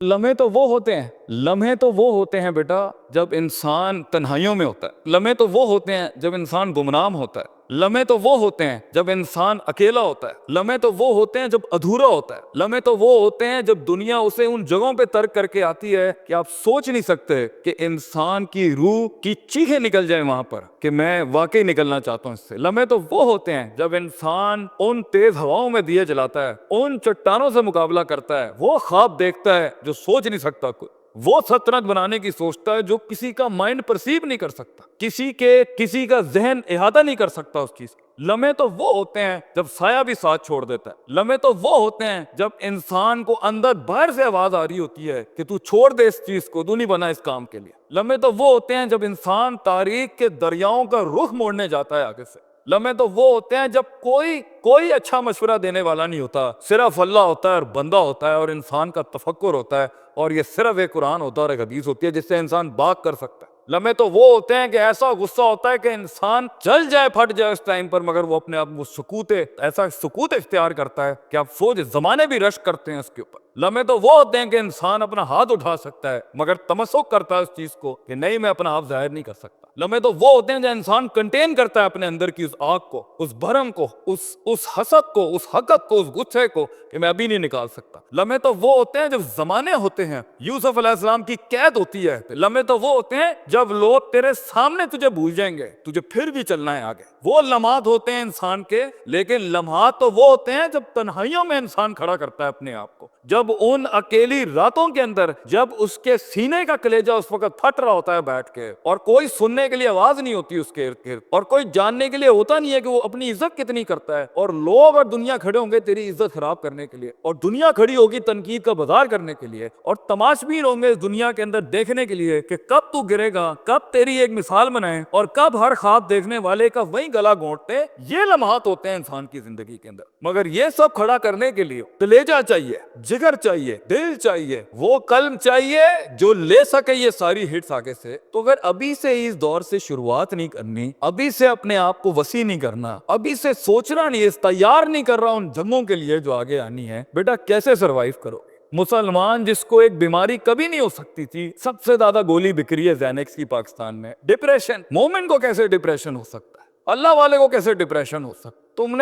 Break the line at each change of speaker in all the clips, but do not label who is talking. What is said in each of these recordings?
لمحے تو وہ ہوتے ہیں بیٹا جب انسان تنہائیوں میں ہوتا ہے، لمحے تو وہ ہوتے ہیں جب انسان گمنام ہوتا ہے، لمحے تو وہ ہوتے ہیں جب انسان اکیلا ہوتا ہے، لمحے تو وہ ہوتے ہیں جب ادھورا ہوتا ہے، لمحے تو وہ ہوتے ہیں جب دنیا اسے ان جگہوں پہ ترک کر کے آتی ہے کہ آپ سوچ نہیں سکتے کہ انسان کی روح کی چیخیں نکل جائیں وہاں پر کہ میں واقعی نکلنا چاہتا ہوں اس سے۔ لمحے تو وہ ہوتے ہیں جب انسان ان تیز ہواؤں میں دیے جلاتا ہے، ان چٹانوں سے مقابلہ کرتا ہے، وہ خواب دیکھتا ہے جو سوچ نہیں سکتا کوئی، وہ سلطنت بنانے کی سوچتا ہے جو کسی کا مائنڈ پرسیو نہیں کر سکتا، کسی کا ذہن احاطہ نہیں کر سکتا اس چیز۔ لمحے تو وہ ہوتے ہیں جب سایہ بھی ساتھ چھوڑ دیتا ہے، لمحے تو وہ ہوتے ہیں جب انسان کو اندر باہر سے آواز آ رہی ہوتی ہے کہ تو چھوڑ دے اس چیز کو، تو نہیں بنا اس کام کے لیے۔ لمحے تو وہ ہوتے ہیں جب انسان تاریخ کے دریاؤں کا رخ موڑنے جاتا ہے آگے سے۔ لمحے تو وہ ہوتے ہیں جب کوئی اچھا مشورہ دینے والا نہیں ہوتا، صرف اللہ ہوتا ہے اور بندہ ہوتا ہے اور انسان کا تفکر ہوتا ہے، اور یہ صرف ایک قرآن ہوتا ہے اور ایک حدیث ہوتی ہے جس سے انسان باغ کر سکتا ہے۔ لمحے تو وہ ہوتے ہیں کہ ایسا غصہ ہوتا ہے کہ انسان چل جائے، پھٹ جائے اس ٹائم پر، مگر وہ اپنے آپ ایسا سکوت اختیار کرتا ہے کہ آپ سوچ زمانے بھی رشک کرتے ہیں اس کے اوپر۔ لمحے تو وہ ہوتے ہیں کہ انسان اپنا ہاتھ اٹھا سکتا ہے مگر تمسک کرتا ہے اس چیز کو کہ نہیں، میں اپنا ہاتھ ظاہر نہیں کر سکتا۔ لمحے تو وہ ہوتے ہیں جو انسان کنٹین کرتا ہے اپنے اندر کی اس آگ کو، اس بھرم کو، اس حسد کو، اس حقد کو، اس غصے کو کہ میں ابھی نہیں نکال سکتا۔ لمحے تو وہ ہوتے ہیں جب زمانے ہوتے ہیں، یوسف علیہ السلام کی قید ہوتی ہے۔ لمحے تو وہ ہوتے ہیں جب لوگ تیرے سامنے تجھے بھول جائیں گے، تجھے پھر بھی چلنا ہے آگے۔ وہ لمحات ہوتے ہیں انسان کے، لیکن لمحات تو وہ ہوتے ہیں جب تنہائیوں میں انسان کھڑا کرتا ہے اپنے آپ کو، جب ان اکیلی راتوں کے اندر، جب اس کے سینے کا کلیجہ اس وقت پھٹ رہا ہوتا ہے بیٹھ کے، اور کوئی سننے کے لیے آواز نہیں ہوتی اس کے ارد گرد، اور کوئی جاننے کے لیے ہوتا نہیں ہے کہ وہ اپنی عزت کتنی کرتا ہے، اور لوگ اور دنیا کھڑے ہوں گے تیری عزت خراب کرنے کے لیے، اور دنیا کھڑی ہوگی تنقید کا بازار کرنے کے لیے، اور تماشبین ہوں گے اس دنیا کے اندر دیکھنے کے لیے کہ کب تو گرے گا، کب تیری ایک مثال بنائے، اور کب ہر خواب دیکھنے والے کا وہی گلا گھونٹتے۔ یہ لمحات ہوتے ہیں انسان کی زندگی کے اندر، مگر یہ سب کھڑا کرنے کے لیے کلیجہ چاہیے، جگر چاہیے، دل چاہیے، وہ قلب چاہیے جو لے سکے یہ ساری ہٹس آگے سے۔ تو اگر ابھی سے اس دور سے شروعات نہیں کرنی، ابھی سے اپنے آپ کو وسیع نہیں کرنا، ابھی سے سوچنا نہیں، تیار نہیں کر رہا ان جنگوں کے لیے جو آگے آنی ہے، بیٹا کیسے سروائیو کرو گے؟ مسلمان جس کو ایک بیماری کبھی نہیں ہو سکتی تھی، سب سے زیادہ گولی بک رہی ہے زینکس کی پاکستان میں۔ ڈپریشن، مومن کو کیسے ڈپریشن ہو سکتا ہے؟ اللہ والے کو کیسے ڈپریشن ہو سکتا ہے؟ تم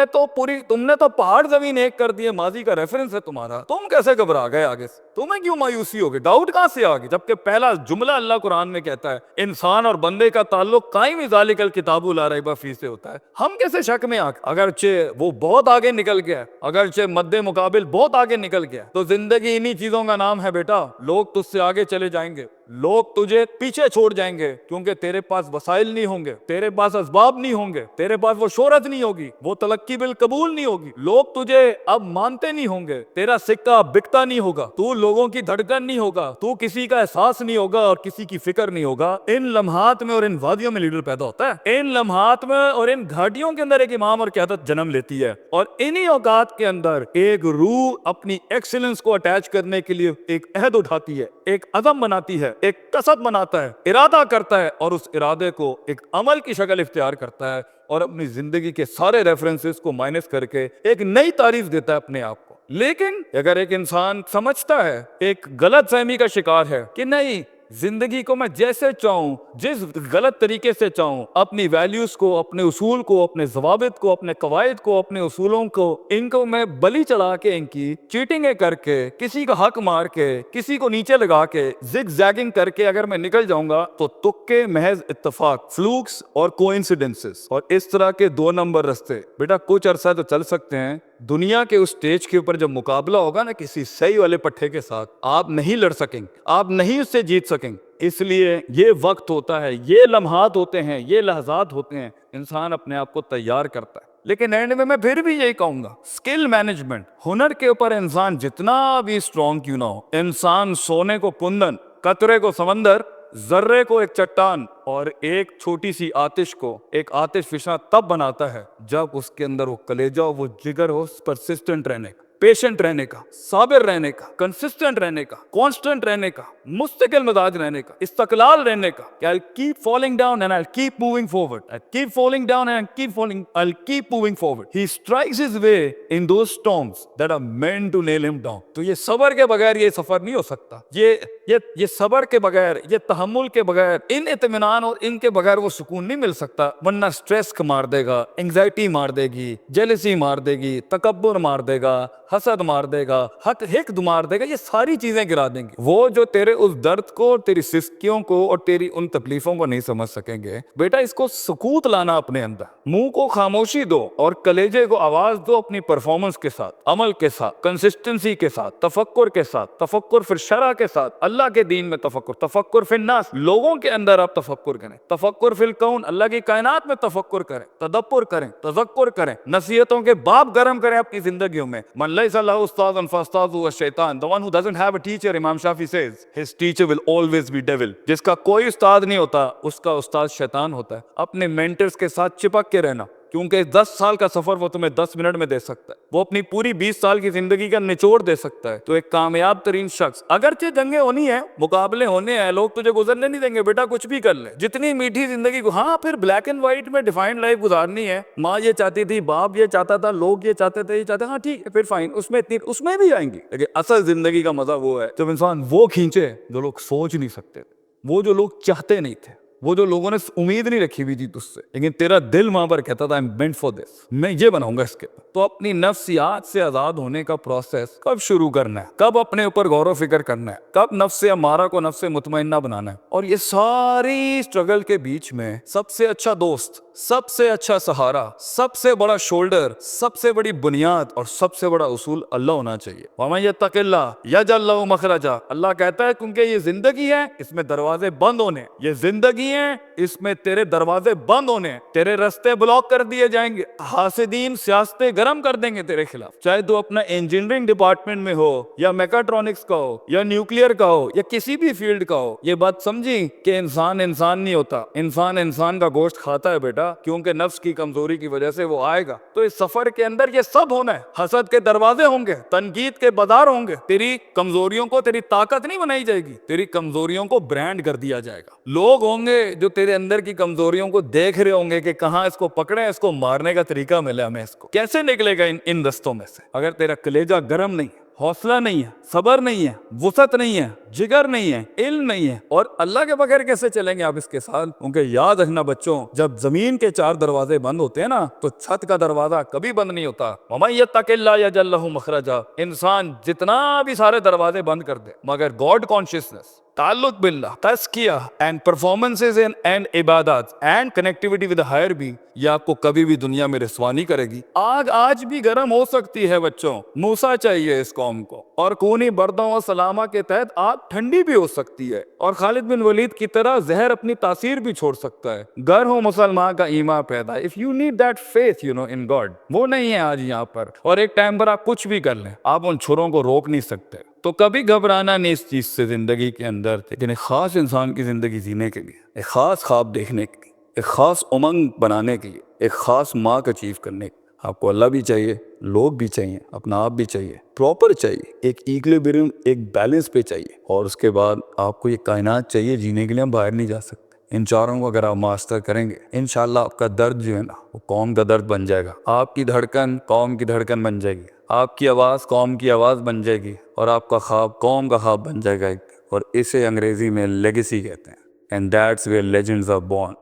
نے تو پہاڑ زمین ایک کر دیے، ماضی کا ریفرنس ہے تمہارا، تم کیسے گھبرا گئے آگے سے؟ تمہیں کیوں مایوسی ہوگی؟ ڈاؤٹ کہاں سے آگے؟ جبکہ پہلا جملہ اللہ قرآن میں کہتا ہے انسان اور بندے کا تعلق قائم ذالک الکتاب لا ریب فیہ سے ہوتا ہے۔ ہم کیسے شک میں اگرچہ وہ بہت آگے نکل گیا، اگرچہ مد مقابل بہت آگے نکل گیا، تو زندگی انہی چیزوں کا نام ہے بیٹا۔ لوگ تجھ سے آگے چلے جائیں گے، لوگ تجھے پیچھے چھوڑ جائیں گے، کیونکہ تیرے پاس وسائل نہیں ہوں گے، تیرے پاس اسباب نہیں ہوں گے، تیرے پاس وہ شہرت نہیں ہوگی، وہ تلقی بالقبول نہیں ہوگی، لوگ تجھے اب مانتے نہیں ہوں گے، تیرا سکہ بکتا نہیں ہوگا، تو لوگوں کی دھڑکن نہیں ہوگا، تو کسی کا احساس نہیں ہوگا اور کسی کی فکر نہیں ہوگا۔ ان لمحات میں اور ان وادیوں میں لیڈر پیدا ہوتا ہے، ان لمحات میں اور ان گھاٹیوں کے اندر ایک امام اور قیادت جنم لیتی ہے، اور انہی اوقات کے اندر ایک روح اپنی ایکسیلنس کو اٹیچ کرنے کے لیے ایک عہد اٹھاتی ہے، ایک عزم بناتی ہے، ایک قصد بناتا ہے، ارادہ کرتا ہے، اور اس ارادے کو ایک عمل کی شکل اختیار کرتا ہے، اور اپنی زندگی کے سارے ریفرنسز کو مائنس کر کے ایک نئی تعریف دیتا ہے اپنے آپ کو۔ لیکن اگر ایک انسان سمجھتا ہے، ایک غلط فہمی کا شکار ہے کہ نہیں، زندگی کو میں جیسے چاہوں، جس غلط طریقے سے چاہوں، اپنی ویلیوز کو، اپنے اصول کو، اپنے ضوابط کو، اپنے قواعد کو، اپنے اصولوں کو، ان کو میں بلی چڑھا کے، ان کی چیٹنگیں کر کے، کسی کا حق مار کے، کسی کو نیچے لگا کے، زگ زیگنگ کر کے اگر میں نکل جاؤں گا تو تکے، محض اتفاق، فلوکس اور کوئنسیڈنسز، اور اس طرح کے 2 نمبر رستے بیٹا کچھ عرصہ تو چل سکتے ہیں۔ دنیا کے اس سٹیج کے اوپر جب مقابلہ ہوگا نا کسی صحیح والے پٹھے کے ساتھ، آپ نہیں لڑ سکیں گے، آپ نہیں اس سے جیت سکیں گے۔ اس لیے یہ وقت ہوتا ہے، یہ لمحات ہوتے ہیں، یہ لحظات ہوتے ہیں، انسان اپنے آپ کو تیار کرتا ہے۔ لیکن اینڈ میں پھر بھی یہی کہوں گا، سکل مینجمنٹ، ہنر کے اوپر انسان جتنا بھی اسٹرانگ کیوں نہ ہو، انسان سونے کو کندن، قطرے کو سمندر، ذرے کو ایک چٹان، اور ایک چھوٹی سی آتش کو ایک آتش فشاں تب بناتا ہے جب اس کے اندر وہ کلیجہ، وہ جگر ہو پرسسٹنٹ رہنے کا۔ پیشنٹ رہنے کا، صابر رہنے کا، کنسسٹنٹ رہنے کا، کانسٹنٹ رہنے کا، مستقل مزاج رہنے کا، استقلال رہنے کا کہ I'll keep falling down and I'll keep moving forward. I'll keep falling down and I'll keep moving forward. He strikes his way in those storms that are meant to nail him down. تو یہ صبر کے بغیر یہ سفر نہیں ہو سکتا. یہ صبر کے بغیر، یہ تحمل کے بغیر، ان اطمینان اور ان کے بغیر وہ سکون نہیں مل سکتا. ورنہ سٹریس مار دے گا، انگزائٹی مار دے گی، جیلسی مار دے گی، تکبر مار دے گا، حسد مار دے گا، حقد مار دے گا، یہ ساری چیزیں گرا دیں گی. وہ جو تیرے اس درد کو، تیری سستیوں کو اور تیری ان تکلیفوں کو نہیں سمجھ سکیں گے. بیٹا اس کو سکوت لانا اپنے اندر، منہ کو خاموشی دو اور کلیجے کو آواز دو اپنی پرفارمنس کے ساتھ، عمل کے ساتھ، کنسسٹنسی کے ساتھ، تفکر کے ساتھ، تفکر فی الشرع کے ساتھ، اللہ کے دین میں تفکر، تفکر فی الناس، لوگوں کے اندر آپ تفکر کریں، تفکر فی الکون، اللہ کی کائنات میں تفکر کریں، تدبر کریں، تذکر کریں، نصیحتوں کے باب گرم کریں اپنی زندگیوں میں. من لیس لہ استاذ فاستاذہ الشیطان. The one who doesn't have a teacher, Imam Shafi says, his teacher will always be devil. جس کا کوئی استاد نہیں ہوتا اس کا استاد شیطان ہوتا ہے. اپنے مینٹرز کے ساتھ چپک کے رہنا، کیونکہ 10 سال کا سفر وہ تمہیں 10 منٹ میں دے سکتا ہے. وہ اپنی پوری 20 سال کی زندگی کا نچوڑ دے سکتا ہے. تو ایک کامیاب ترین شخص، اگرچہ جنگیں ہونی ہیں، مقابلے ہونے ہیں، لوگ تجھے گزرنے نہیں دیں گے، بیٹا کچھ بھی کر لے، جتنی میٹھی زندگی کو، ہاں پھر بلیک اینڈ وائٹ میں ڈیفائنڈ لائف گزارنی ہے. ماں یہ چاہتی تھی، باپ یہ چاہتا تھا، لوگ یہ چاہتے تھے، یہ چاہتے ہیں، ہاں ٹھیک ہے پھر فائن، اس میں بھی آئیں گی. لیکن اصل زندگی کا مزہ وہ ہے جب انسان وہ کھینچے جو لوگ سوچ نہیں سکتے تھے، وہ جو لوگ چاہتے نہیں تھے، وہ جو لوگوں نے امید نہیں رکھی ہوئی تھی تجھ سے، لیکن تیرا دل وہاں پر کہتا تھا I'm meant for this، میں یہ بناؤں گا اس کے. تو اپنی نفسیات سے آزاد ہونے کا پروسیس کب شروع کرنا ہے، کب اپنے اوپر غور و فکر کرنا ہے، کب نفس امارہ کو نفس مطمئنہ بنانا ہے. اور یہ ساری اسٹرگل کے بیچ میں سب سے اچھا دوست، سب سے اچھا سہارا، سب سے بڑا شولڈر، سب سے بڑی بنیاد اور سب سے بڑا اصول اللہ ہونا چاہیے. وَمَن يَتَّقِ اللَّهَ يَجْعَل لَهُ مَخْرَجًا. اللہ کہتا ہے کیونکہ یہ زندگی ہے، اس میں دروازے بند ہونے، یہ زندگی ہے، اس میں تیرے دروازے بند ہونے، تیرے رستے بلاک کر دیے جائیں گے. حاسدین سیاستیں گرم کر دیں گے تیرے خلاف، چاہے تو اپنا انجینئرنگ ڈپارٹمنٹ میں ہو یا میکاٹرونکس کا ہو یا نیوکلیئر کا ہو یا کسی بھی فیلڈ کا ہو. یہ بات سمجھی کہ انسان نہیں ہوتا، انسان کا گوشت کھاتا ہے بیٹا، کیونکہ نفس کی کمزوری کی وجہ سے وہ آئے گا. تو اس سفر کے اندر یہ سب ہونا ہے. حسد کے دروازے ہوں گے، تنقید کے بازار ہوں گے. تیری کمزوریوں کو تیری طاقت نہیں بنائی جائے گی، تیری کمزوریوں کو برانڈ کر دیا جائے گا. لوگ ہوں گے جو تیرے اندر کی کمزوریوں کو دیکھ رہے ہوں گے کہ کہاں اس کو پکڑیں، اس کو مارنے کا طریقہ ملے ہمیں، اس کو کیسے نکلے گا ان رستوں میں سے. اگر تیرا کلیجہ گرم نہیں، حوصلہ نہیں ہے، صبر نہیں ہے، وسعت نہیں ہے، جگر نہیں ہے، علم نہیں ہے، اور اللہ کے بغیر کیسے چلیں گے آپ اس کے ساتھ. کیونکہ یاد رکھنا بچوں، جب زمین کے 4 دروازے بند ہوتے ہیں نا تو چھت کا دروازہ کبھی بند نہیں ہوتا. وَمَن يَتَّقِ اللَّهَ يَجْعَل لَهُ مَخْرَجًا. انسان جتنا بھی سارے دروازے بند کر دے، مگر گاڈ کانشیسنس، تعلق باللہ، تزکیہ اینڈ پرفارمنسز اینڈ عبادات and connectivity with higher being, یہ آپ کو کبھی بھی دنیا میں رسوا نہیں کرے گی. آگ آج بھی گرم ہو سکتی ہے بچوں، موسیٰ چاہیے اس قوم کو، اور کونی بردوں و سلامہ کے تحت آگ ٹھنڈی بھی ہو سکتی ہے، اور خالد بن ولید کی طرح زہر اپنی تاثیر بھی چھوڑ سکتا ہے. گر ہو مسلمان کا ایمان پیدا. If you need that faith in God، وہ نہیں ہے آج یہاں پر. اور ایک ٹائم پر آپ کچھ بھی کر لیں، آپ ان چھروں کو روک نہیں سکتے. تو کبھی گھبرانا نہیں اس چیز سے زندگی کے اندر، لیکن ایک خاص انسان کی زندگی جینے کے لیے، ایک خاص خواب دیکھنے کے لیے، ایک خاص امنگ بنانے کے لیے، ایک خاص مارک اچیو کرنے کے لیے آپ کو اللہ بھی چاہیے، لوگ بھی چاہیے، اپنا آپ بھی چاہیے، پراپر چاہیے، ایک ایکویلبریم، ایک بیلنس پہ چاہیے. اور اس کے بعد آپ کو یہ کائنات چاہیے جینے کے لیے. ہم باہر نہیں جا سکتے. ان چاروں کو اگر آپ ماسٹر کریں گے، انشاءاللہ آپ کا درد جو ہے نا وہ قوم کا درد بن جائے گا. آپ کی دھڑکن قوم کی دھڑکن بن جائے گی، آپ کی آواز قوم کی آواز بن جائے گی، اور آپ کا خواب قوم کا خواب بن جائے گا. اور اسے انگریزی میں لیگیسی کہتے ہیں. And that's where legends are born.